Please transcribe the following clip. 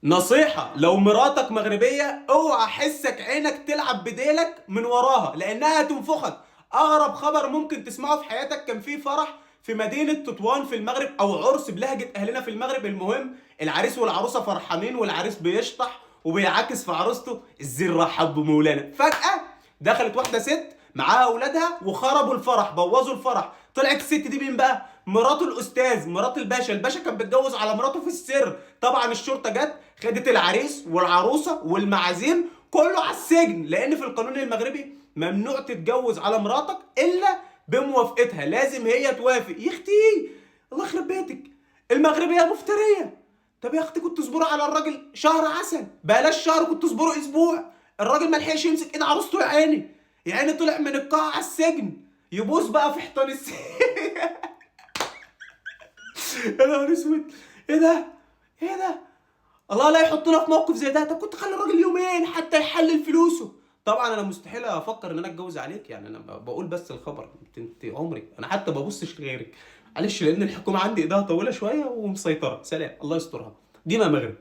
نصيحة، لو مراتك مغربية اوعى حسك عينك تلعب بديلك من وراها لانها هتنفخك. اغرب خبر ممكن تسمعه في حياتك كان في فرح في مدينة تطوان في المغرب او عرس بلهجة اهلنا في المغرب. المهم العريس والعروسة فرحانين والعريس بيشطح وبيعاكس في عروسته. الزين رحب بمولانا. فجأة دخلت واحدة ست معاها اولادها وخربوا الفرح، بوظوا الفرح. طلعت الست دي مين بقى؟ مراته الاستاذ، مرات الباشا. الباشا كان بيتجوز على مراته في السر. طبعا الشرطه جت خدت العريس والعروسه والمعازيم كله على السجن، لان في القانون المغربي ممنوع تتجوز على مراتك الا بموافقتها، لازم هي توافق. يا اختي الله يخرب بيتك، المغربيه مفتريه. طب يا اختي كنت تصبروا على الراجل شهر عسل، بلاش شهر، كنت تصبروا اسبوع. الراجل ما لحقش يمسك ايد عروسته يا عيني، يا عيني طلع من القاعه على السجن يبوس بقى في حيطان السجن. يا نهار اسود، ايه ده؟ ايه ده؟ الله لا يحطنا في موقف زي ده. طب كنت خلي الراجل يومين حتى يحلل فلوسه. طبعا انا مستحيل افكر ان انا اتجوز عليك، يعني انا بقول بس الخبر. انت عمري انا حتى ببصش لغيرك. معلش لان الحكومه عندي ايدها طويله شويه ومسيطره. سلام، الله يسترها. ديما مغرب.